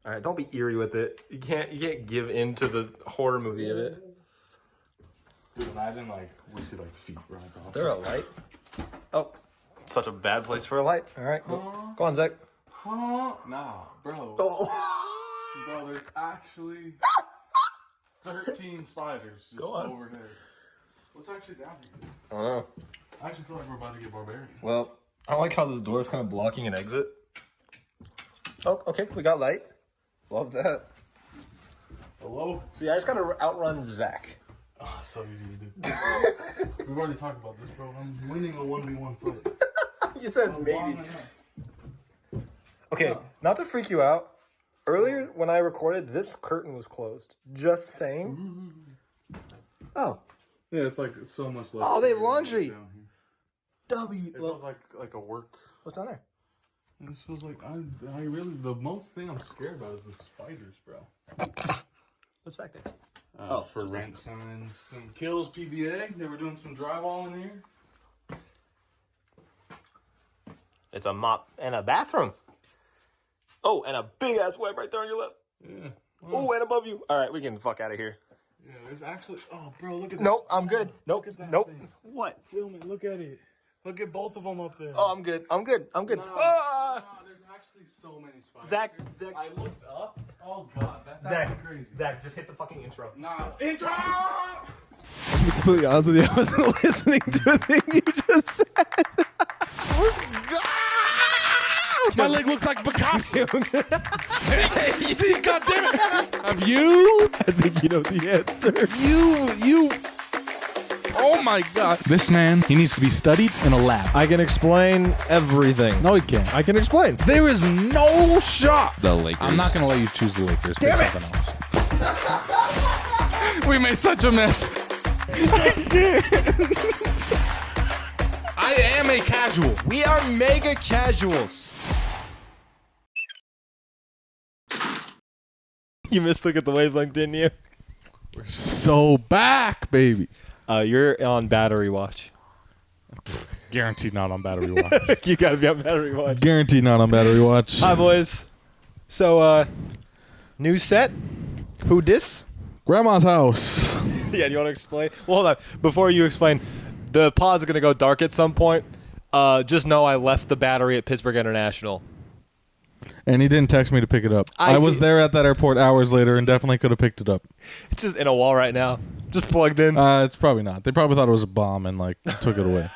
All right, don't be eerie with it. You can't give in to the horror movie of it. Dude, imagine like we see like feet right off. Is there a light? Oh, such a bad place for a light. All right, go on, Zach. Huh? Nah, bro. Oh. Bro, there's actually 13 spiders just over there. What's actually down here? I don't know. I actually feel like we're about to get barbarian. Well, I like how this door is kind of blocking an exit. Oh, okay, we got light. Love that. Hello? See, I just gotta outrun Zach. Oh, so easy to do. We've already talked about this, bro. I'm winning a 1v1 fight. You said maybe. Okay, not to freak you out. Earlier when I recorded, this curtain was closed. Just saying. Oh. Yeah, it's like so much less. Oh, they have laundry. Down here. W. It feels like a work. What's down there? It feels like I really the most thing I'm scared about is the spiders, bro. What's back there? For rent signs, some kills PVA. They were doing some drywall in here. It's a mop and a bathroom. Oh, and a big ass web right there on your left. Yeah. Oh, and above you. All right, we can the fuck out of here. Yeah, there's actually. Oh, bro, look at that. Nope, I'm good. Nope, nope. Thing. What? Film it. Look at it. Look at both of them up there. Oh, I'm good. I'm good. I'm good. No, there's actually so many spiders. Zach. I looked up. Oh god, that's crazy. Zach, just hit the fucking intro. Nah, intro. To be completely honest with you, I wasn't listening to a thing you just said. Let's go! My leg looks like Picasso. see, goddammit. Have you? I think you know the answer. You. Oh my god. This man, he needs to be studied in a lab. I can explain everything. No, he can't. I can explain. There is no shot. The Lakers. I'm not going to let you choose the Lakers. Damn Pick it. something else. We made such a mess. I am a casual. We are mega casuals. You missed look at the wavelength, didn't you? We're so back, baby. You're on battery watch. Guaranteed not on battery watch. You gotta be on battery watch. Guaranteed not on battery watch. Hi, boys. So, new set. Who dis? Grandma's house. Yeah, do you want to explain? Well, hold on. Before you explain, the pause is going to go dark at some point. Just know I left the battery at Pittsburgh International. And he didn't text me to pick it up. I I was did. there at that airport hours later and definitely could have picked it up. It's just in a wall right now. Just plugged in. It's probably not. They probably thought it was a bomb and like took it away.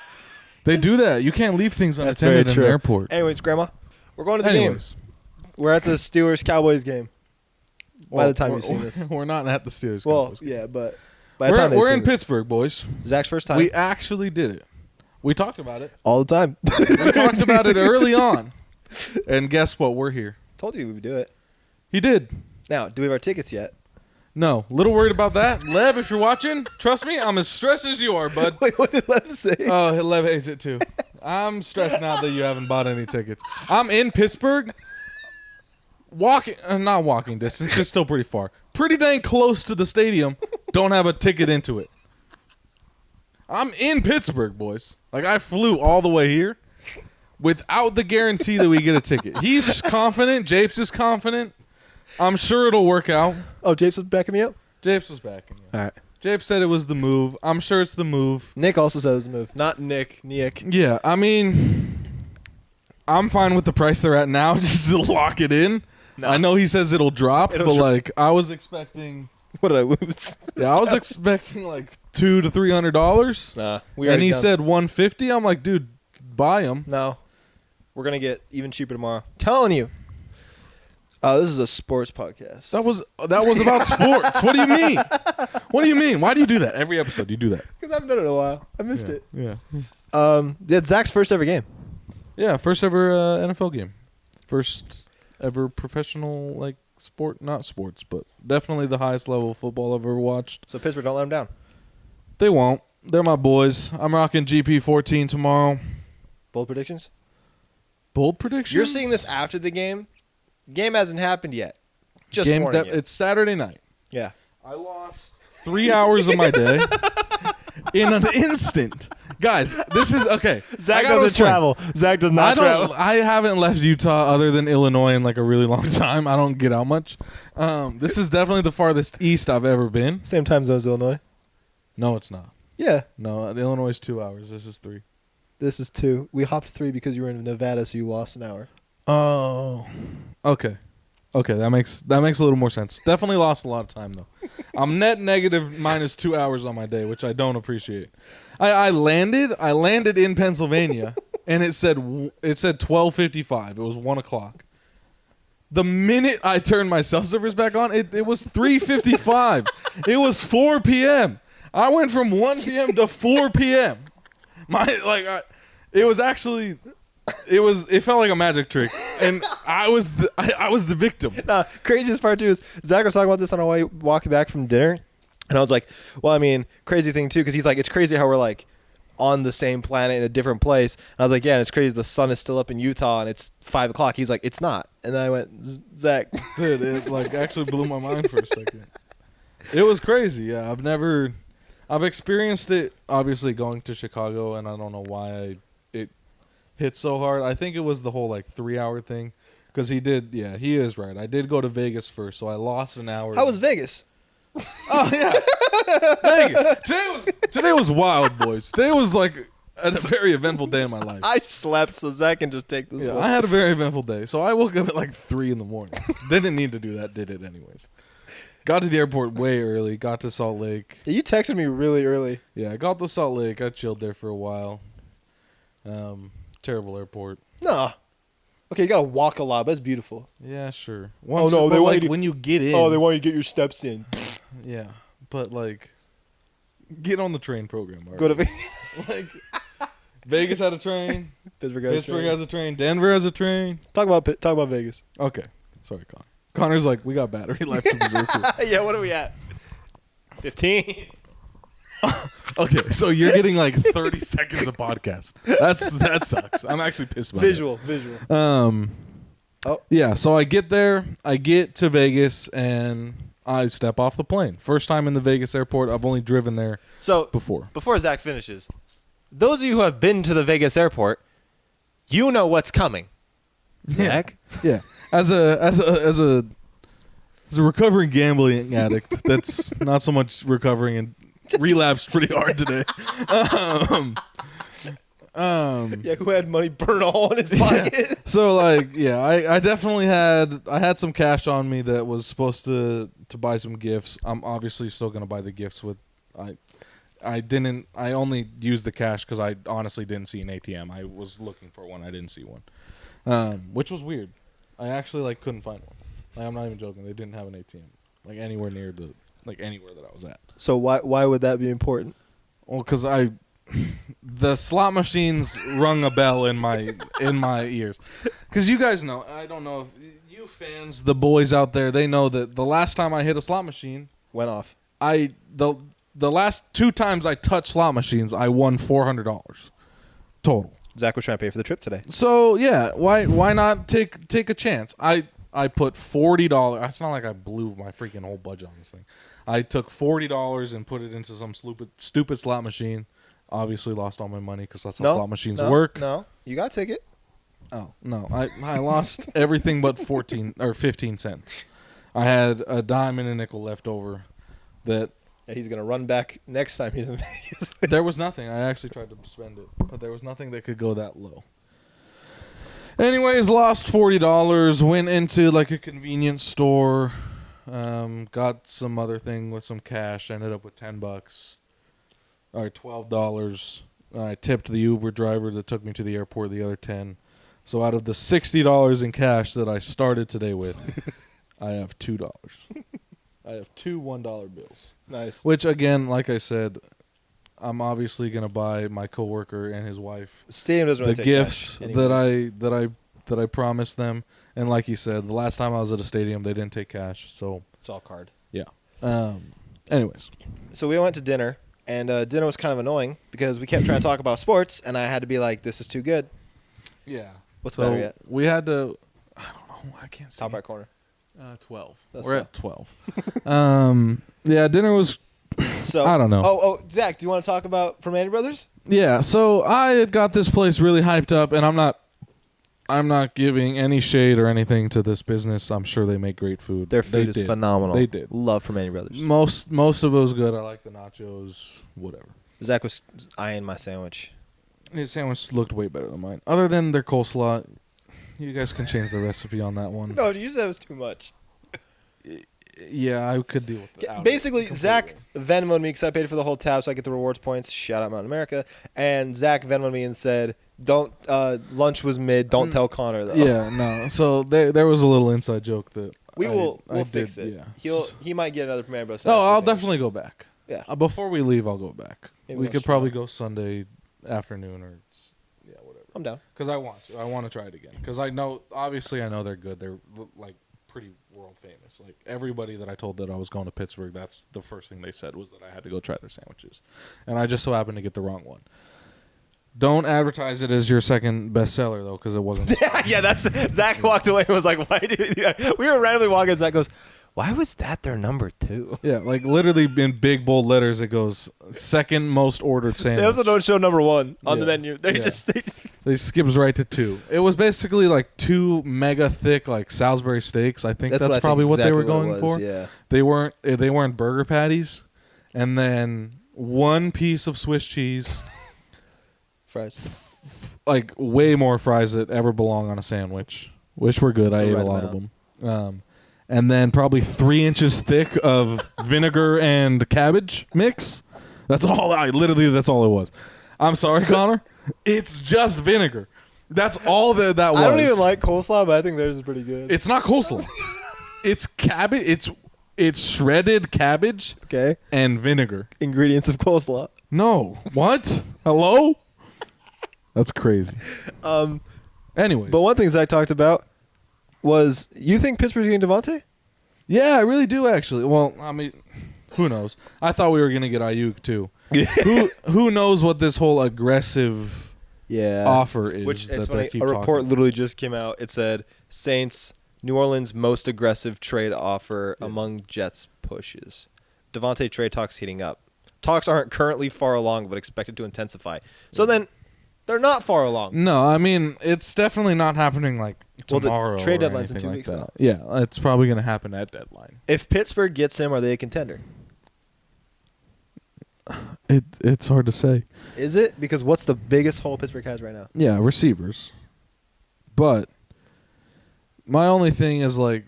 They do that. You can't leave things unattended in an airport. Anyways, Grandma, we're going to the game. We're at the Steelers-Cowboys game. By the time you see this. We're not at the Steelers. Well, Cowboys game. yeah, but by the time they We're see in this. Pittsburgh, boys. Zach's first time. We actually did it. We talked about it. All the time. We talked about it early on. And guess what? We're here. Told you we would do it. He did. Now, do we have our tickets yet? No. Little worried about that. Lev, if you're watching, trust me, I'm as stressed as you are, bud. Wait, what did Lev say? Oh, Lev hates it too. I'm stressed now that you haven't bought any tickets. I'm in Pittsburgh. Not walking distance. It's still pretty far. Pretty dang close to the stadium. Don't have a ticket into it. I'm in Pittsburgh, boys. Like, I flew all the way here without the guarantee that we get a ticket. He's confident. Japes is confident. I'm sure it'll work out. Oh, Japes was backing me up? Japes was backing you. All right. Japes said it was the move. I'm sure it's the move. Nick also said it was the move. Not Nick. Yeah, I mean, I'm fine with the price they're at now, just to lock it in. No. I know he says it'll drop, but like I was expecting. What did I lose? Yeah, I was expecting like $200 to $300. Nah, and he said $150. I'm like, dude, buy them. No, we're gonna get even cheaper tomorrow. Telling you. This is a sports podcast. That was about sports. What do you mean? What do you mean? Why do you do that every episode? You do that Because I haven't done it in a while. I missed it. Yeah. It's Zach's first ever game. Yeah. First ever NFL game. First ever professional like sport, not sports, but definitely the highest level of football I've ever watched. So Pittsburgh, don't let him down. They won't. They're my boys. I'm rocking GP 14 tomorrow. Bold predictions? Bold prediction? You're seeing this after the game. Game hasn't happened yet. Just game warning you. It's Saturday night. Yeah. I lost 3 hours of my day in an instant. Guys, this is okay. Zach I gotta doesn't explain. travel. Zach does not travel. I haven't left Utah other than Illinois in like a really long time. I don't get out much. This is definitely the farthest east I've ever been. Same time zone as Illinois. No, it's not. Yeah. No, Illinois is 2 hours. This is 3. This is 2. We hopped 3 because you were in Nevada, so you lost an hour. Oh, okay. Okay, that makes a little more sense. Definitely lost a lot of time though. I'm net negative minus 2 hours on my day, which I don't appreciate. I landed in Pennsylvania, and it said 12:55. It was 1 o'clock. The minute I turned my cell service back on, it was 3:55. It was 4 p.m. I went from 1 p.m. to 4 p.m. It felt like a magic trick, and I was the victim. Nah, craziest part too is Zach was talking about this on our way walking back from dinner, and I was like, well, I mean, crazy thing too, because he's like, it's crazy how we're like on the same planet in a different place. And I was like, yeah, and it's crazy the sun is still up in Utah and it's 5 o'clock. He's like, it's not. And then I went, Zach. Dude, it like actually blew my mind for a second. It was crazy. Yeah, I've experienced it obviously going to Chicago, and I don't know why it hit so hard. I think it was the whole like 3-hour thing, because he is right. I did go to Vegas first, so I lost an hour. How was Vegas? Oh yeah, Vegas. Today was wild, boys. Today was like a very eventful day in my life. I slept, so Zach can just take this Yeah, one. I had a very eventful day. So I woke up at like 3 in the morning. Didn't need to do that. Did it anyways. Got to the airport way early. Got to Salt Lake. Yeah, you texted me really early. Yeah, I got to Salt Lake. I chilled there for a while. Terrible airport. No. Okay, you gotta walk a lot, but it's beautiful. Yeah, sure. They want you to- when you get in. Oh, they want you to get your steps in. Yeah, but like, get on the train program. Go to like, Vegas had a train. Pittsburgh. Pittsburgh has a train. Denver has a train. Talk about Vegas. Okay, sorry, Connor. Connor's like, we got battery life to preserve here. Yeah, what are we at? 15. Okay, so you're getting like 30 seconds of podcast. That sucks. I'm actually pissed about Visual. Yeah, so I get there, I get to Vegas, and I step off the plane. First time in the Vegas airport. I've only driven there So before. Before Zach finishes, those of you who have been to the Vegas airport, you know what's coming. Zach? Yeah. As a recovering gambling addict, that's not so much recovering and relapsed pretty hard today. Yeah, who had money burn a hole in his pocket? So like, yeah, I definitely had some cash on me that was supposed to buy some gifts. I'm obviously still gonna buy the gifts with I only used the cash because I honestly didn't see an ATM. I was looking for one, I didn't see one, which was weird. I actually like couldn't find one. Like, I'm not even joking. They didn't have an ATM like anywhere near anywhere that I was at. So why would that be important? Well, because the slot machines rung a bell in my ears. Because you guys know, I don't know if you fans, the boys out there, they know that the last time I hit a slot machine Went off. The last 2 times I touched slot machines, I won $400 total. Zach was trying to pay for the trip today. So yeah, why not take a chance? I put $40. It's not like I blew my freaking whole budget on this thing. I took $40 and put it into some stupid slot machine. Obviously lost all my money because that's how slot machines work. No, you got a ticket. Oh no, I lost everything but 14 or 15 cents. I had a dime and a nickel left over. That He's gonna run back next time he's in Vegas. there was nothing. I actually tried to spend it, but there was nothing that could go that low. Anyways, lost $40. Went into like a convenience store. Got some other thing with some cash. Ended up with $10. All right, $12. I tipped the Uber driver that took me to the airport the other 10. So out of the $60 in cash that I started today with, I have $2. I have 2 $1 bills. Nice. Which again, like I said, I'm obviously gonna buy my coworker and his wife Stadium doesn't really the take gifts cash anyways. that I promised them. And like you said, the last time I was at a stadium, they didn't take cash. So It's all card. yeah. Anyways, So we went to dinner, and dinner was kind of annoying because we kept trying to talk about sports, and I had to be like, "This is too good." yeah. What's So better yet? we had to. I don't know. I can't see. Top right corner. 12. That's We're fine. at 12. Yeah, dinner was So I don't know. Oh, Zach, do you want to talk about Primanti Brothers? Yeah, so I had got this place really hyped up, and I'm not giving any shade or anything to this business. I'm sure they make great food. Their food is phenomenal. They did. Love Primanti Brothers. Most of it was good. I like the nachos, whatever. Zach was eyeing my sandwich. His sandwich looked way better than mine. Other than their coleslaw, you guys can change the recipe on that one. No, you said it was too much. Yeah, I could deal with that. Basically, Zach Venmo'd me because I paid for the whole tab so I get the rewards points. Shout out Mountain America. And Zach Venmo'd me and said, "Don't lunch was mid. Don't tell Connor though." Yeah, no. So there was a little inside joke that we'll I fix did, it. Yeah. He might get another Primanti Brothers. No, I'll definitely go back. Yeah. Before we leave, I'll go back. Maybe We lunch could probably tomorrow. go Sunday afternoon or whatever. I'm down. Because I want to. I want to try it again. Because I know they're good. They're like pretty world famous. Like everybody that I told that I was going to Pittsburgh, that's the first thing they said was that I had to go try their sandwiches, and I just so happened to get the wrong one. Don't advertise it as your second bestseller though, because it wasn't. Yeah, that's Zach walked away and was like, "Why did we were randomly walking?" And Zach goes, "Why was that their number 2?" Yeah, like literally in big bold letters, it goes second most ordered sandwich. They also don't show number 1 on the Yeah. menu. They Yeah. just They skips right to 2. It was basically like 2 mega thick like Salisbury steaks. I think that's probably what they were going for. Yeah. They weren't burger patties, and then 1 piece of Swiss cheese, Fries. like way more fries that ever belong on a sandwich, which were good. It's I the ate right a lot amount. of them. And then probably 3 inches thick of vinegar and cabbage mix. That's all. That's all it was. I'm sorry, Connor. It's just vinegar. That's all that was. I don't even like coleslaw, but I think theirs is pretty good. It's not coleslaw. It's cabbage. It's shredded cabbage Okay. and vinegar. Ingredients of coleslaw. No. What? Hello? That's crazy. Anyway. But one thing Zach talked about was, you think Pittsburgh's getting Devontae? Yeah, I really do actually. Well, I mean, who knows? I thought we were gonna get Ayuk too. Who knows what this whole aggressive offer is? Which that it's they funny. keep A talking report about. literally just came out. It said Saints, New Orleans' most aggressive trade offer among Jets pushes. Devontae trade talks heating up. Talks aren't currently far along, but expected to intensify. So then, they're not far along. No, I mean it's definitely not happening like Well, the tomorrow. trade or deadline's in anything 2 like weeks, that. though. Yeah, it's probably gonna happen at deadline. If Pittsburgh gets him, are they a contender? It's hard to say. Is it? Because what's the biggest hole Pittsburgh has right now? Yeah, receivers. But my only thing is like,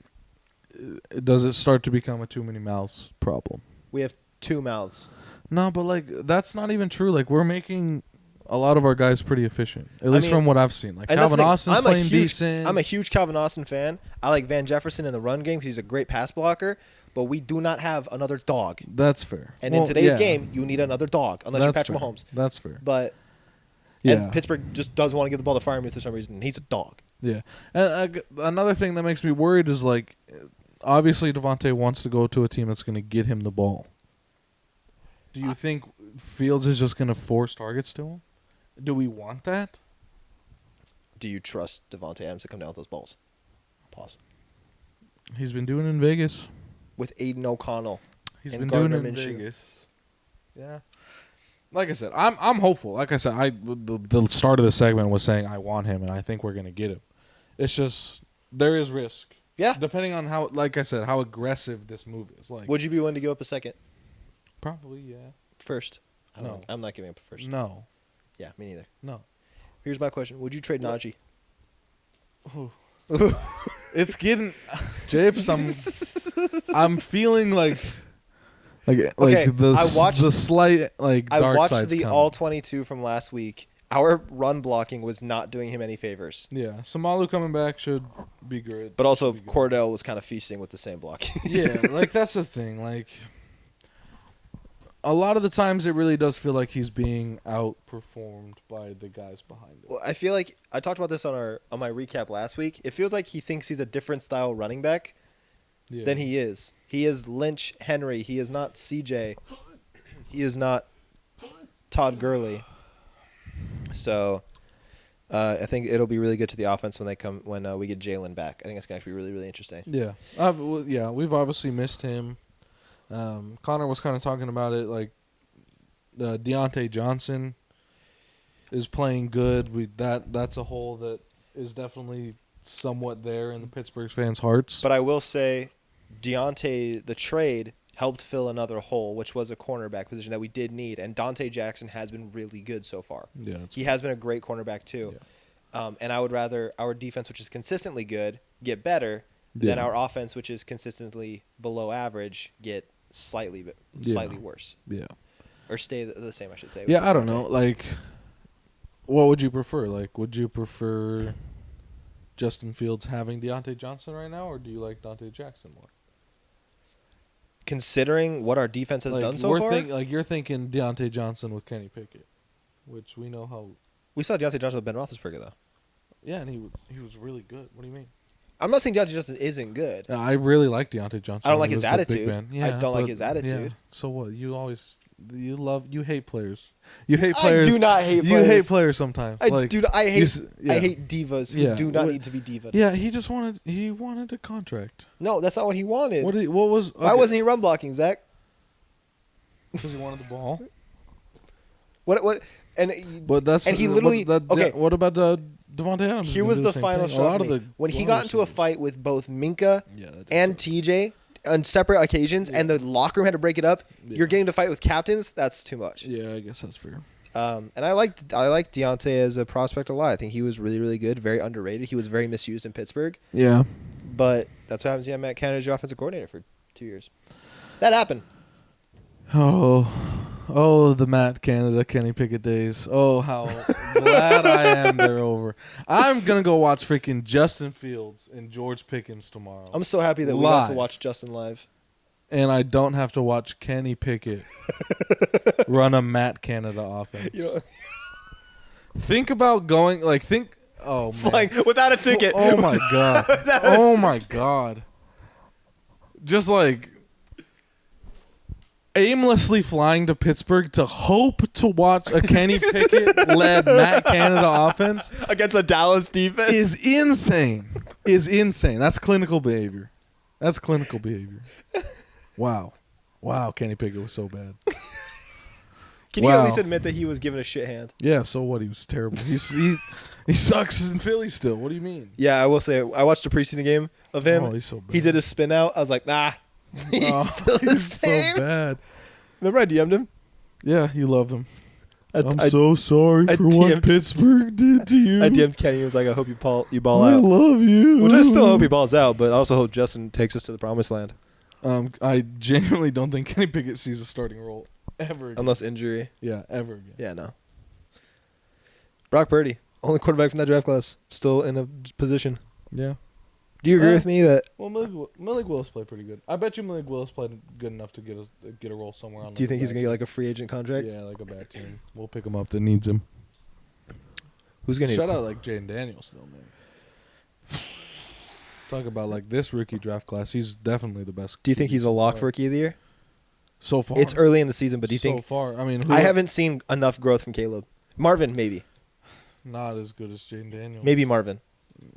does it start to become a too many mouths problem? We have 2 mouths. No, but like that's not even true. Like we're making a lot of our guys pretty efficient, at least from what I've seen. Like And that's Calvin the thing, Austin's playing decent. I'm a huge Calvin Austin fan. I like Van Jefferson in the run game because he's a great pass blocker, but we do not have another dog. That's fair. And Well, in today's yeah, game, you need another dog, unless you're that's Patrick fair. Mahomes. That's fair. But Yeah. and Pittsburgh just doesn't want to give the ball to Freiermuth for some reason. He's a dog. Yeah. And another thing that makes me worried is like, obviously Devontae wants to go to a team that's going to get him the ball. Do you think Fields is just going to force targets to him? Do we want that? Do you trust Devontae Adams to come down with those balls? Pause. He's been doing it in Vegas. With Aiden O'Connell. He's and been Gardner doing it in Minshew. Vegas. Yeah. Like I said, I'm hopeful. Like I said, the start of the segment was saying I want him, and I think we're going to get him. It's just there is risk. Yeah. Depending on how, like I said, how aggressive this move is. Like Would you be willing to give up a second? probably, yeah. First? No. I'm not giving up a first. No. Yeah, me neither. No. Here's my question. Would you trade Najee? It's getting Japes. I'm feeling like Okay, the I watched- the slight like I dark watched side's the coming. all 22 from last week. Our run blocking was not doing him any favors. Yeah, Samalu coming back should be good. But also, Cordell was kind of feasting with the same blocking. Yeah, like that's the thing. Like a lot of the times, it really does feel like he's being outperformed by the guys behind him. Well, I feel like I talked about this on my recap last week. It feels like he thinks he's a different style running back Yeah. than he is. He is Lynch Henry. He is not CJ. He is not Todd Gurley. So I think it'll be really good to the offense when we get Jalen back. I think it's going to be really, really interesting. Yeah, yeah. We've obviously missed him. Connor was kind of talking about it, like Deontay Johnson is playing good. That's a hole that is definitely somewhat there in the Pittsburgh fans' hearts. But I will say, Deontay, the trade, helped fill another hole, which was a cornerback position that we did need. And Dante Jackson has been really good so far. Yeah, he has been a great cornerback too. Yeah. And I would rather our defense, which is consistently good, get better than our offense, which is consistently below average, get slightly worse. Yeah. Or stay the same, I should say. Yeah, I don't know. Like, what would you prefer? Like, would you prefer Justin Fields having Deontay Johnson right now, or do you like Dante Jackson more? Considering what our defense has done so far? You're thinking Deontay Johnson with Kenny Pickett, which we know how... We saw Deontay Johnson with Ben Roethlisberger, though. Yeah, and he was really good. What do you mean? I'm not saying Deontay Johnson isn't good. I really like Deontay Johnson. I don't like his attitude. Yeah, I don't like his attitude. Yeah. So what? You hate players. You hate players. I do not hate players. You hate players sometimes. I hate divas who do not need to be divas. Yeah, he wanted a contract. No, that's not what he wanted. Why wasn't he run blocking, Zach? Because he wanted the ball. What? And he literally. Okay. What about Devontae Adams? Here was the final shot. When he got into a fight with both Minka and TJ on separate occasions, and the locker room had to break it up. Yeah. You're getting to fight with captains. That's too much. Yeah, I guess that's fair. And I liked Deontay as a prospect a lot. I think he was really, really good, very underrated. He was very misused in Pittsburgh. Yeah. But that's what happens. Yeah, Matt Canada is your offensive coordinator for 2 years. That happened. Oh, the Matt Canada, Kenny Pickett days. Oh, how glad I am they're over. I'm going to go watch freaking Justin Fields and George Pickens tomorrow. I'm so happy that we got to watch Justin live. And I don't have to watch Kenny Pickett run a Matt Canada offense. Think about going, oh, man. Flying without a ticket. Oh, my God. Oh, my God. Just aimlessly flying to Pittsburgh to hope to watch a Kenny Pickett-led Matt Canada offense against a Dallas defense is insane. That's clinical behavior. Wow, Kenny Pickett was so bad. Can you at least admit that he was given a shit hand? Yeah, so what? He was terrible. He sucks in Philly still. What do you mean? Yeah, I will say, I watched a preseason game of him. Oh, he's so bad. He did a spin out. I was like, nah. He's so bad. Remember I DM'd him? Yeah, you love him. I'm so sorry for what Pittsburgh did to you. I DM'd Kenny. He was like, I hope you ball out. I love you. Which I still hope he balls out, but I also hope Justin takes us to the promised land. I genuinely don't think Kenny Pickett sees a starting role ever again. Unless injury. Yeah, ever again. Yeah, no. Brock Purdy, only quarterback from that draft class, still in a position. Yeah. Do you agree with me that? Well, Malik Willis played pretty good. I bet you Malik Willis played good enough to get a role somewhere on. Do you think he's gonna get like a free agent contract? Yeah, like a bad team. We'll pick him up that needs him. Who's gonna shout out Jaden Daniels though, man? Talk about this rookie draft class. He's definitely the best. Do you think he's a lock for rookie of the year? So far, it's early in the season, but do you think? So far, I mean, I haven't seen enough growth from Caleb. Marvin, maybe. Not as good as Jaden Daniels. Maybe Marvin.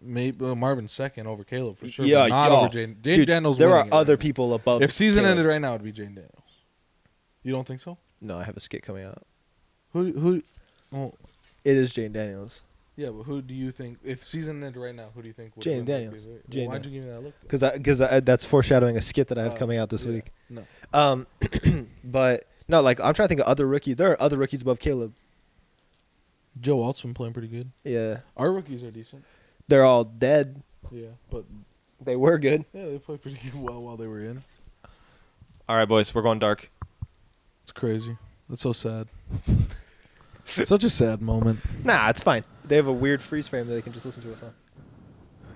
Maybe Marvin's second over Caleb for sure. Yeah, not over Jaden. Jaden Daniels. There are other people above. If season ended right now, it'd be Jaden Daniels. You don't think so? No, I have a skit coming out. Who? Oh, it is Jaden Daniels. Yeah, but who do you think? If season ended right now, who do you think would? Jaden Daniels. Why'd you give me that look? Because that's foreshadowing a skit that I have coming out this week. No. But no, I'm trying to think of other rookies. There are other rookies above Caleb. Joe Alt's been playing pretty good. Yeah. Our rookies are decent. They're all dead. Yeah, but they were good. Yeah, they played pretty well while they were in. All right, boys, we're going dark. It's crazy. That's so sad. Such a sad moment. Nah, it's fine. They have a weird freeze frame that they can just listen to it on.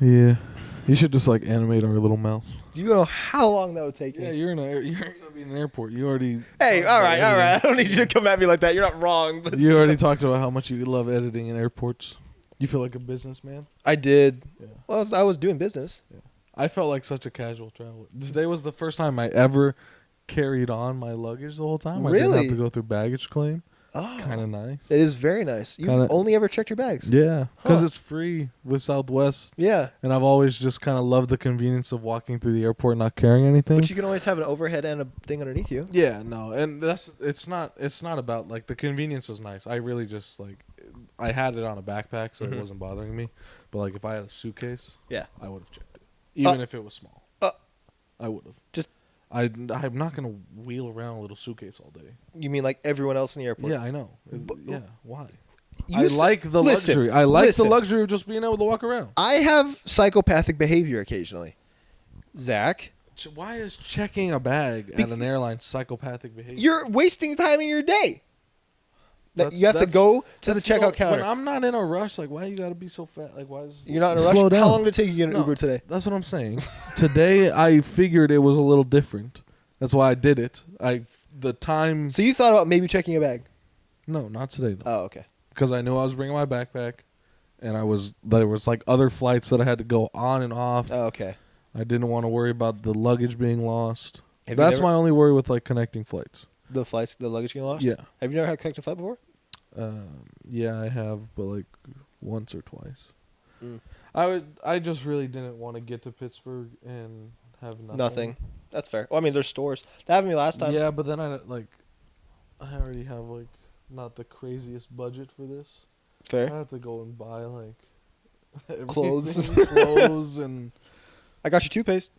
Yeah. You should just animate our little mouse. Do you know how long that would take me? Yeah, you're gonna be in an airport. You already. Hey, all right. I don't need you to come at me like that. You're not wrong. But you already talked about how much you love editing in airports. You feel like a businessman? I did. Yeah. Well, I was doing business. Yeah. I felt like such a casual traveler. This day was the first time I ever carried on my luggage the whole time. Really? I didn't have to go through baggage claim. Oh, Kind of nice. it is very nice. You've Kinda- only ever checked your bags. Yeah, because Huh. it's free with Southwest, Yeah, and I've always just kind of loved the convenience of walking through the airport not carrying anything. but you can always have an overhead and a thing underneath you. Yeah, no, and it's not about like the convenience was nice. I really just like I had it on a backpack, so it wasn't bothering me. But like if I had a suitcase, Yeah. I would have checked it, even if it was small. I would have. Just I'm not gonna wheel around a little suitcase all day. you mean like everyone else in the airport? Yeah, I know. But- Yeah, why? You I s- like the listen, luxury. I like listen. the luxury of just being able to walk around. I have psychopathic behavior occasionally. Zach, Why is checking a bag at an airline psychopathic behavior? you're wasting time in your day. That's- You have to that's- go to the That's checkout counter. When I'm not in a rush, like why you gotta be so fat? Like why is You're not in a rush. Slow down. How long did it take you to get an No, Uber today? That's what I'm saying. Today I figured it was a little different. That's why I did it. The time. So you thought about maybe checking a bag? No, not today. No. Oh, okay. Because I knew I was bringing my backpack, and there was like other flights that I had to go on and off. Oh, okay. I didn't want to worry about the luggage being lost. Have you That's never- my only worry with like connecting flights. The luggage getting lost? Yeah. Have you never had a connecting flight before? Yeah, I have, but like once or twice. Mm. I just really didn't want to get to Pittsburgh and have Nothing. That's fair. Well, I mean, there's stores. That happened to me last time. Yeah, but then I already have like not the craziest budget for this. I Fair. have to go and buy like Clothes. everything, clothes, and I got you toothpaste.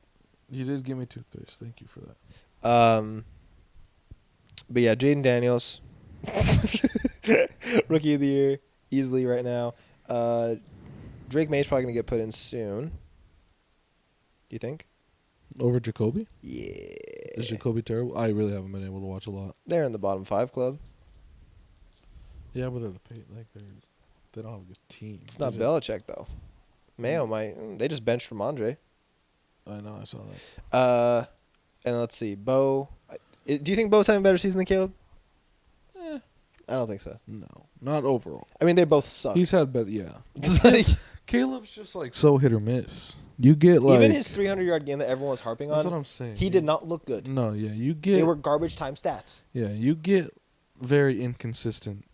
you did give me toothpaste. Thank you for that. But yeah, Jaden Daniels, rookie of the year, easily right now. Drake May's probably gonna get put in soon. Do you think? Over Jacoby? Yeah. Is Jacoby terrible? I really haven't been able to watch a lot. They're in the bottom 5 club. Yeah, but they don't have a good team. It's not Is it? Belichick though. Mayo might. They just benched Ramondre. I know, I saw that. And let's see, Bo. Do you think Bo's having a better season than Caleb? I don't think so. No, not overall. I mean, they both suck. He's had better, yeah. It's like, Caleb's just like so hit or miss. You get like even his 300-yard game that everyone was harping That's on. what I'm saying. He did not look good. No, yeah, you get They were garbage time stats. yeah, you get very inconsistent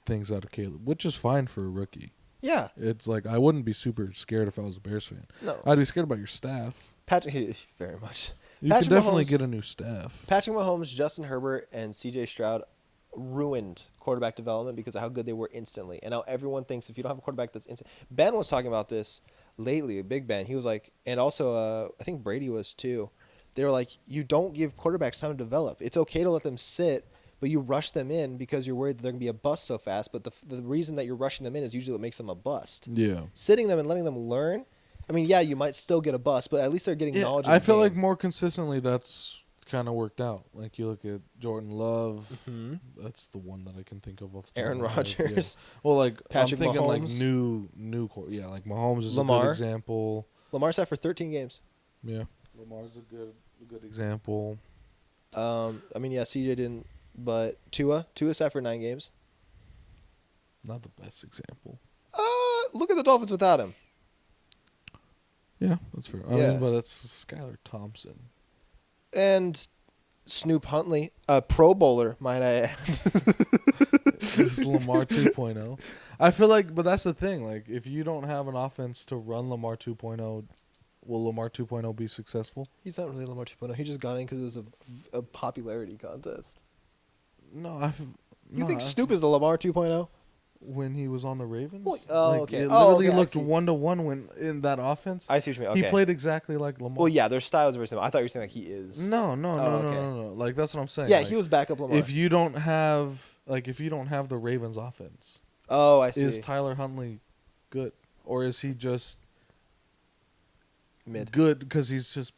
things out of Caleb, which is fine for a rookie. Yeah. It's like I wouldn't be super scared if I was a Bears fan. No. I'd be scared about your staff. Patrick, very much. You Patrick could definitely Mahomes- get a new staff. Patrick Mahomes, Justin Herbert, and C.J. Stroud ruined quarterback development because of how good they were instantly. And now everyone thinks if you don't have a quarterback that's instant. Ben was talking about this lately, Big Ben. He was like, and also I think Brady was too. They were like, you don't give quarterbacks time to develop. It's okay to let them sit, but you rush them in because you're worried that they're going to be a bust so fast. But the reason that you're rushing them in is usually what makes them a bust. Yeah. Sitting them and letting them learn. I mean, yeah, you might still get a bust, but at least they're getting knowledge. Of I the feel game. like more consistently that's kind of worked out. Like you look at Jordan Love, that's the one that I can think of. Off the top Aaron of my head, Rodgers. yeah. Well, like Patrick I'm thinking Mahomes. like yeah, like Mahomes is a Lamar. good example. Lamar sat for 13 games. Yeah, Lamar's a good example. I mean, yeah, CJ didn't, but Tua sat for 9 games. Not the best example. Look at the Dolphins without him. Yeah, that's fair. I Yeah. mean, but it's Skylar Thompson. And Snoop Huntley, a Pro Bowler, might I add. This is Lamar 2.0. I feel like, but that's the thing. Like, if you don't have an offense to run Lamar 2.0, will Lamar 2.0 be successful? He's not really Lamar 2.0. He just got in because it was a popularity contest. No, You think Snoop is the Lamar 2.0? when he was on the Ravens? Well, oh, like, okay. It Oh, literally okay, I looked see. 1-to-1 when in that offense. I see what you mean. Okay. He played exactly like Lamar. Well, yeah, their styles are very similar. I thought you were saying like he is. No. okay. Like that's what I'm saying. Yeah, like, he was backup Lamar. If you don't have the Ravens offense, Oh, I see. is Tyler Huntley good, or is he just Mid. good because he's just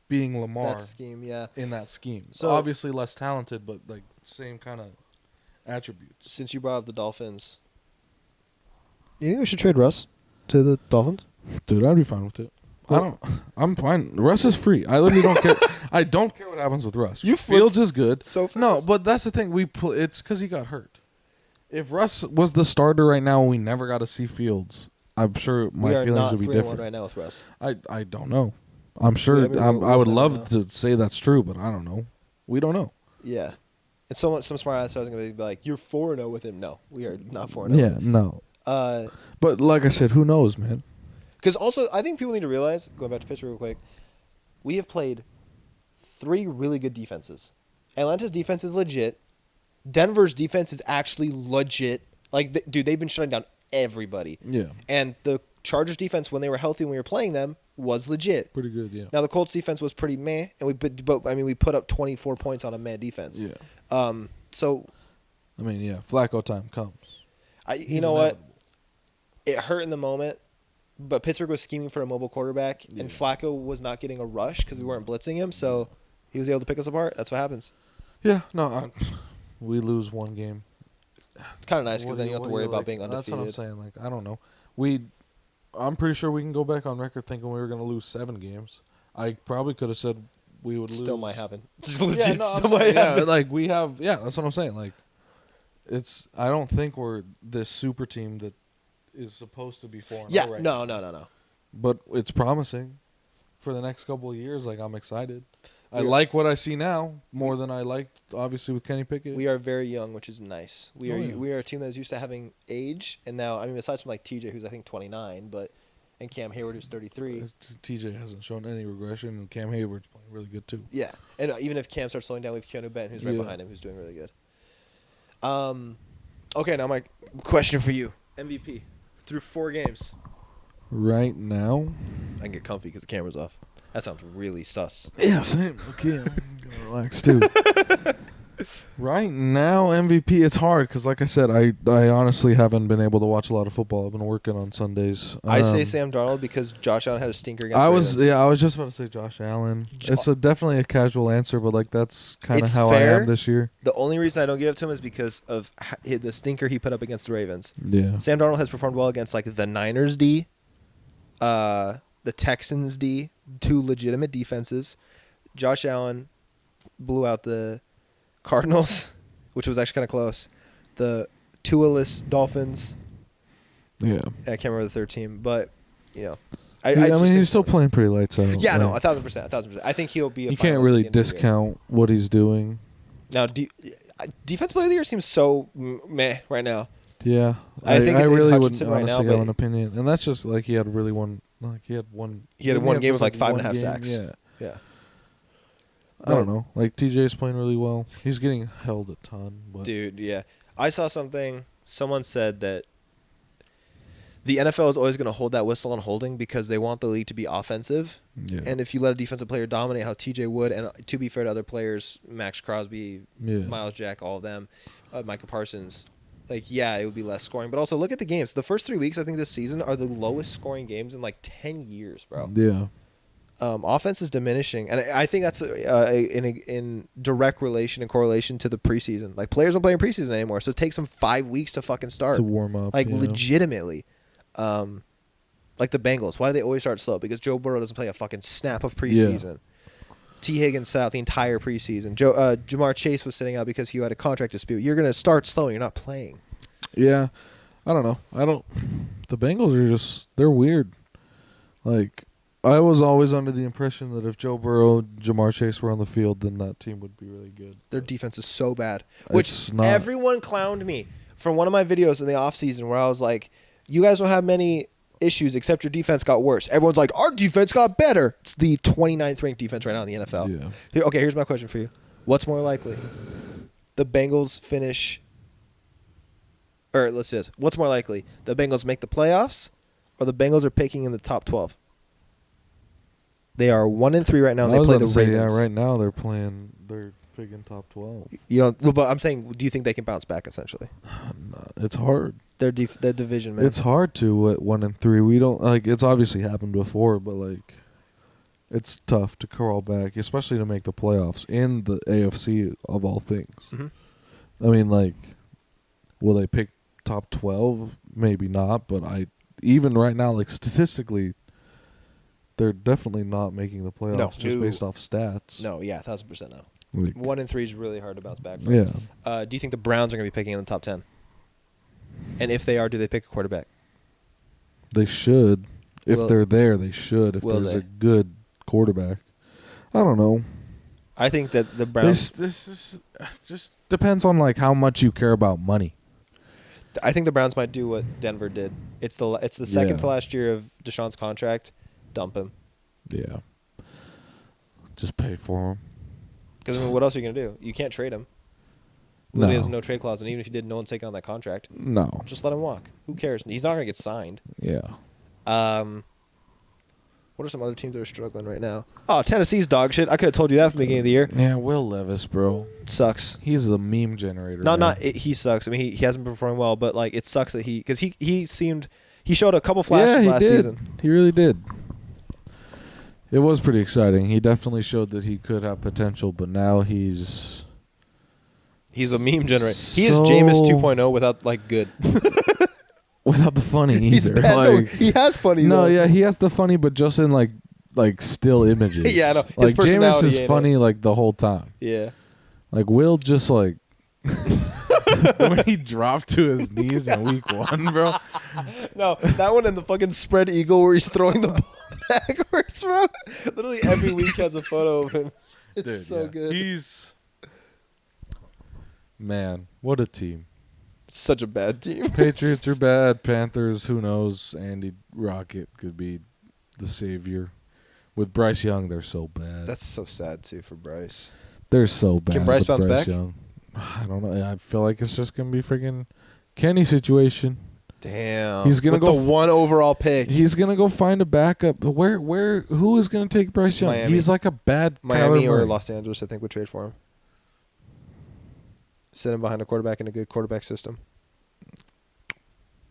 being Lamar That scheme, yeah. in that scheme? So- So obviously less talented, but like same kind of attributes. Since you brought up the Dolphins, you think we should trade Russ to the Dolphins? Dude, I'd be fine with it. I'm fine. Russ is free. I literally don't care. I don't care what happens with Russ. You flipped Fields is good. so fast. No, but that's the thing. It's because he got hurt. If Russ was the starter right now and we never got to see Fields, I'm sure my we are feelings not would be 3-1 different. right now with Russ. I don't know. I'm sure. Yeah, I mean, I would we'll love never to say that's true, but I don't know. We don't know. Yeah. And some smart ass are going to be like, "You're 4-0 with him." No, we are not 4-0. Yeah, no. But like I said, who knows, man? Because also, I think people need to realize, going back to Pittsburgh real quick, we have played 3 really good defenses. Atlanta's defense is legit. Denver's defense is actually legit. Like, dude, they've been shutting down everybody. Yeah. And the Chargers defense, when they were healthy, when we were playing them, was legit. Pretty good, yeah. Now the Colts defense was pretty meh, and we put up 24 points on a meh defense. Yeah. So, I mean, yeah, Flacco time comes. you know what? It hurt in the moment, but Pittsburgh was scheming for a mobile quarterback, and Flacco was not getting a rush because we weren't blitzing him, so he was able to pick us apart. That's what happens. Yeah, no, we lose one game. It's kind of nice because then you don't have to worry about being undefeated. That's what I'm saying. Like, I don't know. I'm pretty sure we can go back on record thinking we were going to lose 7 games. I probably could have said we would lose. Still might happen. Legit, still might happen. Like we have. Yeah, that's what I'm saying. Like, I don't think we're this super team that is supposed to be 4-0. Yeah, right no. But it's promising for the next couple of years. Like, I'm excited. I like what I see now more than I liked, obviously, with Kenny Pickett. We are very young, which is nice. We are a team that's used to having age, and now, I mean, aside from like TJ, who's I think 29, and Cam Hayward, who's 33. TJ hasn't shown any regression, and Cam Hayward's playing really good too. Yeah, and even if Cam starts slowing down, we have Keanu Benton, who's right behind him, who's doing really good. Okay, now my question for you: MVP through 4 games. Right now, I can get comfy because the camera's off. That sounds really sus. Yeah, same. Okay, I'm gonna relax too. Right now, MVP, it's hard because, like I said, I honestly haven't been able to watch a lot of football. I've been working on Sundays. I say Sam Darnold because Josh Allen had a stinker against Ravens. I was just about to say Josh Allen. It's definitely a casual answer, but like that's kind of how fair. I am this year. The only reason I don't give it to him is because of the stinker he put up against the Ravens. Yeah. Sam Darnold has performed well against like the Niners D, the Texans D, 2 legitimate defenses. Josh Allen blew out the Cardinals, which was actually kind of close. The Tua-less Dolphins. Yeah. I can't remember the third team, but I mean, he's still playing pretty lights out. Yeah, no, 1,000%. I think he'll be. You can't really discount what he's doing. Now, defense player of the year seems so meh right now. Yeah, I think it's really Aiden wouldn't Hutchinson right honestly now, have but an opinion, and that's just like he had one game with like 5.5 sacks. Yeah. I don't know. Like TJ's playing really well. He's getting held a ton. But Dude, yeah. I saw something. Someone said that the NFL is always going to hold that whistle on holding because they want the league to be offensive. Yeah. And if you let a defensive player dominate how TJ would, and to be fair to other players, Max Crosby, Miles Jack, all of them, Micah Parsons, it would be less scoring. But also look at the games. The first 3 weeks, I think, this season are the lowest scoring games in like 10 years, bro. Yeah. Offense is diminishing, and I think that's in direct relation and correlation to the preseason. Like, players don't play in preseason anymore, so it takes them 5 weeks to fucking start. To warm up. Legitimately. Like the Bengals. Why do they always start slow? Because Joe Burrow doesn't play a fucking snap of preseason. Yeah. T. Higgins sat out the entire preseason. Jamar Chase was sitting out because he had a contract dispute. You're going to start slow. You're not playing. Yeah. I don't know. The Bengals are they're weird. Like, I was always under the impression that if Joe Burrow and Jamar Chase were on the field, then that team would be really good. Their defense is so bad. Which everyone clowned me from one of my videos in the offseason where I was like, you guys don't have many issues except your defense got worse. Everyone's like, our defense got better. It's the 29th ranked defense right now in the NFL. Yeah. Okay, here's my question for you. What's more likely? The Bengals finish... Or let's do this. What's more likely? The Bengals make the playoffs or the Bengals are picking in the top 12? They are 1-3 right now, and they play the Ravens. Yeah, right now they're picking top 12. But I'm saying, do you think they can bounce back? Essentially, it's hard. Their division, man. It's hard to at 1-3. We don't It's obviously happened before, but it's tough to crawl back, especially to make the playoffs in the AFC of all things. Mm-hmm. I mean, will they pick top 12? Maybe not, but even right now, statistically, they're definitely not making the playoffs based off stats. No, yeah, 1,000% no. 1-3 is really hard to bounce back from. Yeah. Do you think the Browns are going to be picking in the top 10? And if they are, do they pick a quarterback? They should. If they're there, they should. If there's a good quarterback. I don't know. I think that the Browns. This just depends on like how much you care about money. I think the Browns might do what Denver did. It's the second Yeah. to last year of Deshaun's contract. Dump him. Yeah. Just pay for him. Because I mean, what else are you gonna do? You can't trade him. Literally No. has no trade clause, and even if you did, no one's taking on that contract. No. Just let him walk. Who cares? He's not gonna get signed. Yeah. What are some other teams that are struggling right now? Oh, Tennessee's dog shit. I could have told you that from the beginning of the year. Yeah, Will Levis, bro. It sucks. He's the meme generator. He sucks. I mean, he hasn't been performing well, but like it sucks that he showed a couple flashes he last did. season. He really did. It was pretty exciting. He definitely showed that he could have potential, but now he's a meme generator. He is So- Jameis 2.0 without like good. without the funny either. He's bad. No, he has funny. No, though. yeah, he has the funny, but just in like still images. Yeah, I know. His Like Jameis personality is ain't funny like the whole time. Yeah. Like Will just like when he dropped to his knees in week 1, bro. No, that one and the fucking spread eagle where he's throwing the ball backwards, bro. Literally every week has a photo of him. It's Dude, so yeah. good. He's man, what a team. Such a bad team. Patriots are bad. Panthers, who knows? Andy Rocket could be the savior. With Bryce Young, they're so bad. That's so sad too for Bryce. They're so bad. Can Bryce with bounce back? Young. I don't know. I feel like it's just gonna be freaking Kenny situation. Damn. He's gonna With go the one overall pick. He's gonna go find a backup. But who is gonna take Bryce Young? Miami. He's like a bad Miami Kyler or Murray. Los Angeles, I think, would trade for him. Sit him behind a quarterback in a good quarterback system.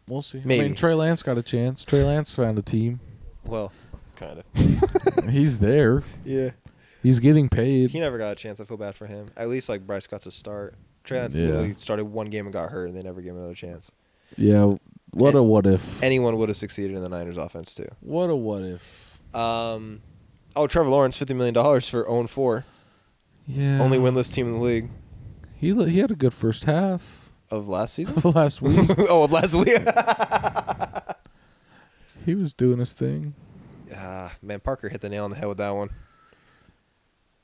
We'll see. Maybe. I mean, Trey Lance got a chance. Trey Lance found a team. Well, kind of. He's there. Yeah. He's getting paid. He never got a chance. I feel bad for him. At least like Bryce got to start. Trey Lance Yeah. literally started one game and got hurt, and they never gave him another chance. Yeah. What if? Anyone would have succeeded in the Niners offense too. What if? Trevor Lawrence, $50 million for 0-4. Yeah. Only winless team in the league He had a good first half of last season. of last week. Of last week. He was doing his thing. Man, Parker hit the nail on the head with that one.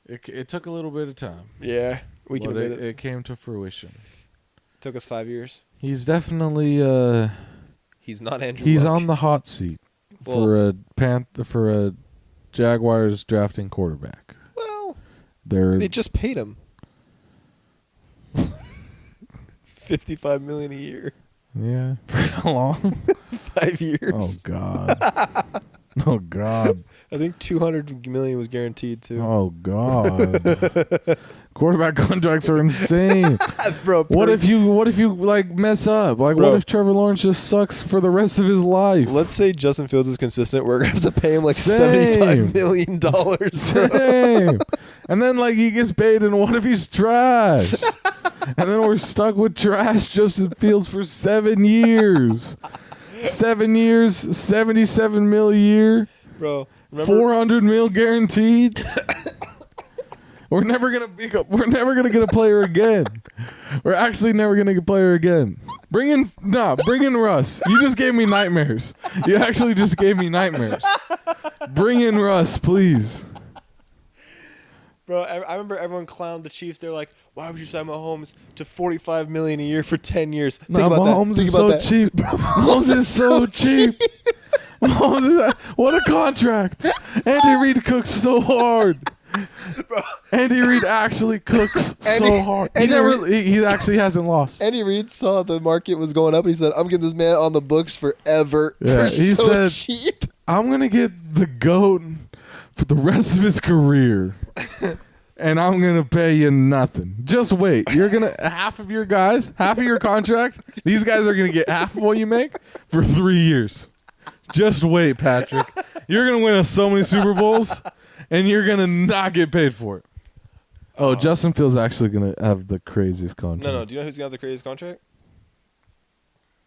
It took a little bit of time. Yeah, we can But admit it. it came to fruition. Took us 5 years. He's definitely He's not Andrew. he's Luck. on the hot seat for a Jaguars drafting quarterback. Well, They're they just paid him $55 million a year, yeah. For how long? 5 years. Oh God. Oh God. I think $200 million was guaranteed too. Oh God. Quarterback contracts are insane. Bro, What if you like mess up? Like Bro. what if Trevor Lawrence just sucks for the rest of his life? Let's say Justin Fields is consistent. We're gonna have to pay him like Same. $75 million. Bro. Same. And then like he gets paid, and what if he's trash? And then we're stuck with trash Justin Fields for 7 years. 7 years, 77 mil a year, Bro, remember? 400 mil guaranteed. We're never gonna get a player again. We're actually never gonna get a player again. Bring in Russ. You just gave me nightmares. You actually just gave me nightmares. Bring in Russ, please. Bro, I remember everyone clowned the Chiefs. They're like, "Why would you sign Mahomes to $45 million a year for 10 years?" Think No, about Mahomes that. Think is about so that. cheap. Mahomes is so cheap. What a contract. Andy Reid cooks so hard. Andy Reid actually cooks so hard. He actually hasn't lost. Andy Reid saw the market was going up, and he said, "I'm getting this man on the books forever Yeah, for he so said- cheap." I'm going to get the GOAT for the rest of his career. And I'm going to pay you nothing. Just wait. You're going to half of your contract, these guys are going to get half of what you make for 3 years. Just wait, Patrick. You're going to win us so many Super Bowls, and you're going to not get paid for it. Oh, Justin Fields actually going to have the craziest contract. No. Do you know who's gonna have the craziest contract?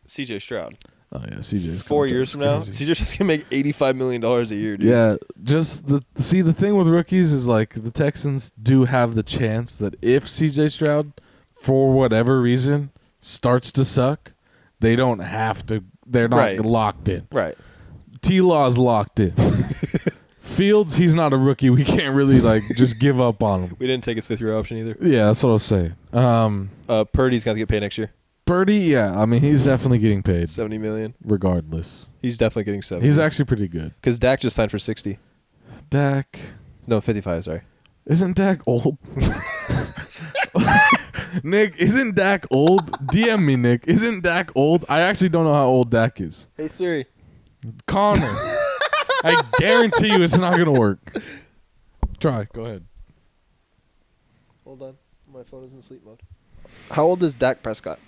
CJ Stroud. Oh, yeah, CJ's 4 contract's years from now, crazy. CJ Stroud's gonna make $85 million a year, dude. Yeah, just the thing with rookies is like the Texans do have the chance that if CJ Stroud, for whatever reason, starts to suck, they don't have to. They're not Right. locked in. Right. T-Law's locked in. Fields, he's not a rookie. We can't really like just give up on him. We didn't take his 5th-year option either. Yeah, that's what I was saying. Purdy's got to get paid next year. Birdie, yeah. I mean, he's definitely getting paid. $70 million. Regardless. He's definitely getting 70. He's actually pretty good. Because Dak just signed for 60. Dak. No, 55, sorry. Isn't Dak old? Nick, isn't Dak old? DM me, Nick. Isn't Dak old? I actually don't know how old Dak is. Hey, Siri. Connor. I guarantee you it's not going to work. Try. Go ahead. Hold on. My phone is in sleep mode. How old is Dak Prescott?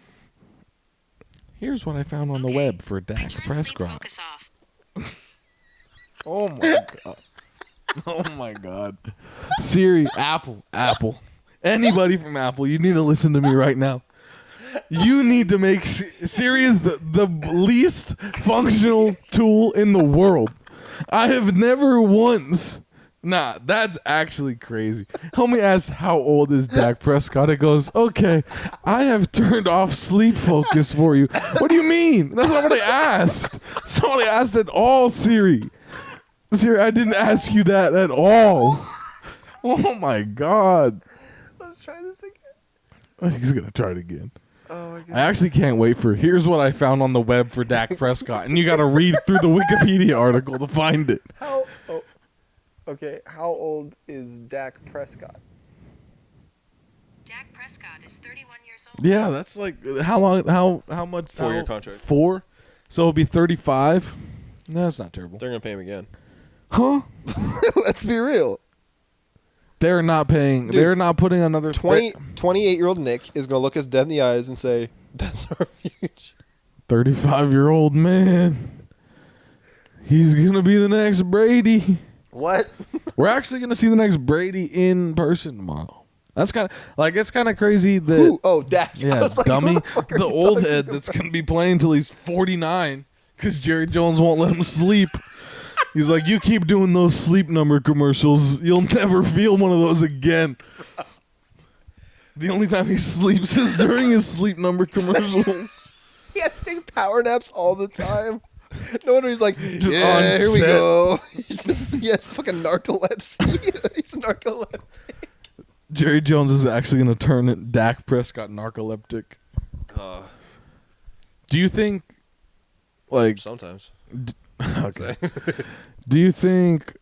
Here's what I found on the web for Dak Prescott. Focus off. Oh my god. Oh my god. Siri, Apple. Anybody from Apple, you need to listen to me right now. You need to make Siri is the least functional tool in the world. I have never once. Nah, that's actually crazy. Homie asked how old is Dak Prescott. It goes, okay, I have turned off sleep focus for you. What do you mean? That's not what I asked. That's not what I asked at all, Siri. Siri, I didn't ask you that at all. Oh my god. Let's try this again. He's going to try it again. Oh my god. I actually can't wait for here's what I found on the web for Dak Prescott. And you got to read through the Wikipedia article to find it. Okay, how old is Dak Prescott? Dak Prescott is 31 years old. Yeah, that's like how long? How much? 4-year contract. 4. So it'll be 35. No, that's not terrible. They're gonna pay him again. Huh? Let's be real. They're not paying. Dude, they're not putting another 28-year-old Nick is gonna look us dead in the eyes and say, "That's our future." 35-year-old man. He's gonna be the next Brady. What? We're actually gonna see the next Brady in person tomorrow. That's kind of like it's kind of crazy that. Who? Oh, Dak. I Yeah, was like, dummy. what the fuck are The you old talking head about? that's going to be playing until he's 49 because Jerry Jones won't let him sleep. He's like, you keep doing those sleep number commercials. You'll never feel one of those again. The only time he sleeps is during his sleep number commercials. He has to take power naps all the time. No wonder he's like, Just on yeah, here we set. go. He has fucking narcolepsy. He's narcoleptic. Jerry Jones is actually going to turn it Dak Prescott narcoleptic. Do you think, like, Sometimes. okay. Do you think,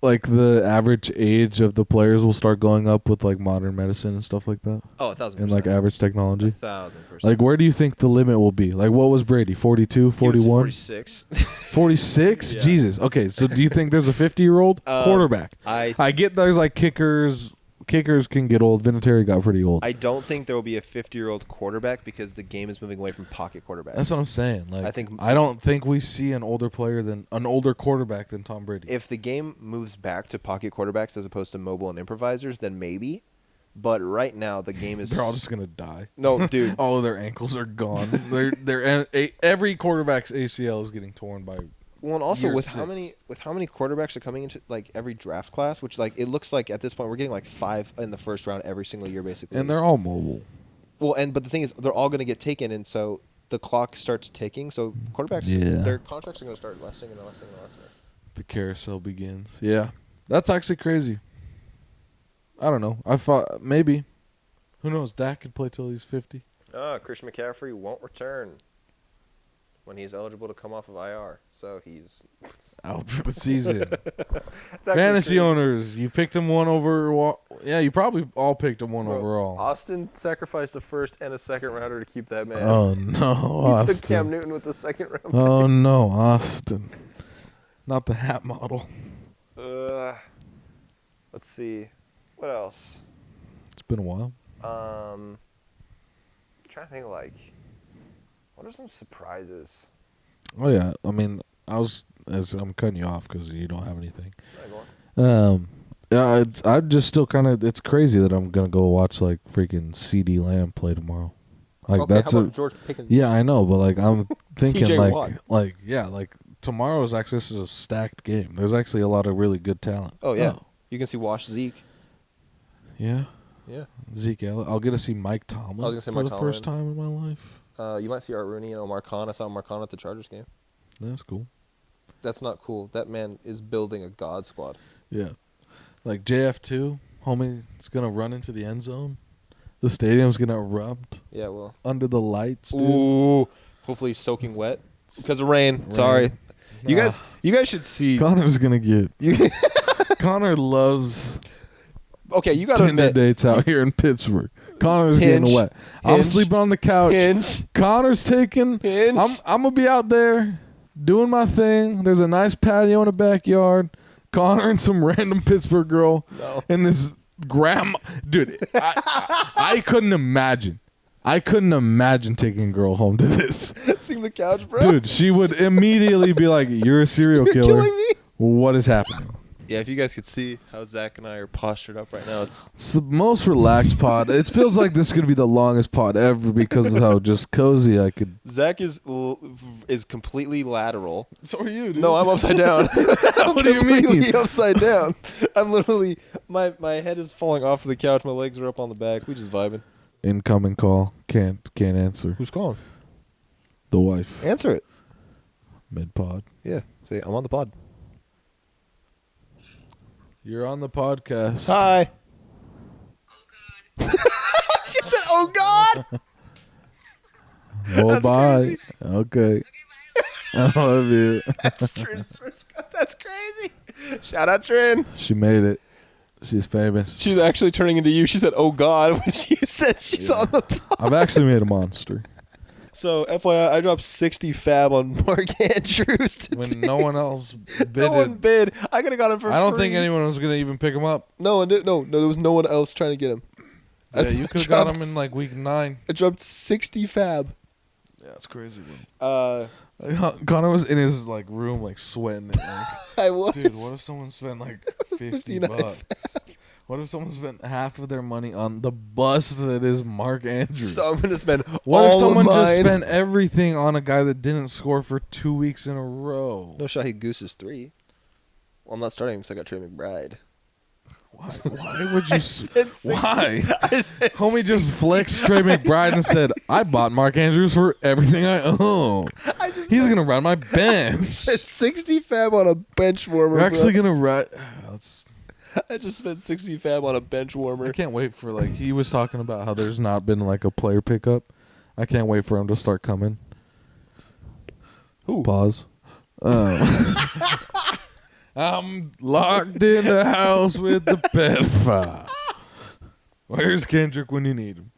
like, the average age of the players will start going up with, like, modern medicine and stuff like that? Oh, 1,000%. And, like, average technology? 1,000%. Like, where do you think the limit will be? Like, what was Brady? 42, 41? 46. 46? Yeah. Jesus. Okay, so do you think there's a 50-year-old quarterback? I get there's, like, kickers. Kickers can get old. Vinatieri got pretty old. I don't think there will be a 50-year-old quarterback because the game is moving away from pocket quarterbacks. That's what I'm saying. Like, I think I don't think we see an older quarterback than Tom Brady. If the game moves back to pocket quarterbacks as opposed to mobile and improvisers, then maybe. But right now, the game is. They're all just gonna die. No, dude. All of their ankles are gone. Every quarterback's ACL is getting torn by. Well, and also year with 6. how many quarterbacks are coming into like every draft class, which like it looks like at this point we're getting like 5 in the first round every single year basically. And they're all mobile. Well, but the thing is, they're all going to get taken, and so the clock starts ticking. So quarterbacks, Yeah. their contracts are going to start lessening and lessening and lessening. The carousel begins. Yeah, that's actually crazy. I don't know. I thought maybe. Who knows? Dak could play till he's 50. Christian McCaffrey won't return when he's eligible to come off of IR. So he's Out for the season. It's actually Fantasy crazy. owners, you picked him one over. Yeah, you probably all picked him one Bro, overall. Austin sacrificed a first and a second rounder to keep that man. Oh no, He took Cam Austin! Newton with the second round. Oh no, Austin! Not the hat model. Let's see. What else? It's been a while. I'm trying to think like, what are some surprises? Oh yeah, I mean, I'm cutting you off because you don't have anything. Go on. Yeah, I'm just still kind of. It's crazy that I'm gonna go watch like freaking CD Lamb play tomorrow. Like Okay, that's how a about George Pickens? yeah, I know, but like I'm thinking TJ like Watt. like tomorrow is actually this is a stacked game. There's actually a lot of really good talent. Oh yeah, you can see Wash Zeke. Yeah. Yeah. Zeke Elliott. I'll get to see Mike Tomlin I was gonna say for Mike the first Tomlin. time in my life. You might see Art Rooney and Omar Khan. I saw Omar Khan at the Chargers game. That's cool. That's not cool. That man is building a God squad. Yeah. Like JF2, homie, it's going to run into the end zone. The stadium's going to erupt Yeah, well. under the lights, dude. Ooh. Hopefully he's soaking wet because of rain. Sorry. You guys should see. Connor's going to get... You, Connor loves okay, you got to Tinder admit. dates out here in Pittsburgh. Connor's Hinge. getting wet. I'm Hinge. sleeping on the couch. Hinge. Connor's taking... Hinge. I'm going to be out there doing my thing. There's a nice patio in the backyard. Connor and some random Pittsburgh girl. No. And this grandma... Dude, I couldn't imagine. I couldn't imagine taking a girl home to this. Seeing the couch, bro. Dude, she would immediately be like, you're a serial You're killer. killing me. What is happening? Yeah, if you guys could see how Zach and I are postured up right now, It's the most relaxed pod. It feels like this is going to be the longest pod ever because of how just cozy I could... Zach is completely lateral. So are you, dude. No, I'm upside down. What do you mean? Completely upside down. I'm literally my head is falling off of the couch. My legs are up on the back. We just vibing. Incoming call. Can't answer. Who's calling? The wife. Answer it. Mid-pod. Yeah. Say I'm on the pod. You're on the podcast. Hi. Oh God. She said, "Oh God." Oh, That's bye. crazy. Okay. I love you. That's Trin's first. That's crazy. Shout out Trin. She made it. She's famous. She's actually turning into you. She said, "Oh God," when she said she's on the pod. I've actually made a monster. So, FYI, I dropped 60 fab on Mark Andrews today. When no one else bidded. No one bid. I could have got him for free. I don't think anyone was going to even pick him up. No one did. No, there was no one else trying to get him. Yeah, you could have got him in like week 9. I dropped 60 fab. Yeah, it's crazy, bro. Uh, Connor was in his like room like sweating. Like, I was. dude, what if someone spent like 50 59 bucks? What if someone spent half of their money on the bust that is Mark Andrews? So I'm gonna spend What all if someone of just mine. spent everything on a guy that didn't score for 2 weeks in a row? No shot. He gooses 3. Well, I'm not starting because I got Trey McBride. Why would you? spent 60 Why? I spent Homie just flexed Trey McBride and said, "I bought Mark Andrews for everything I own. He's gonna run my bench. spent 60 fab on a bench warmer. You're actually bro. gonna run." Let's. I just spent 60 fab on a bench warmer. I can't wait for like he was talking about how there's not been like a player pickup. I can't wait for him to start coming. Who? Pause. I'm locked in the house with the pedophile. Where's Kendrick when you need him?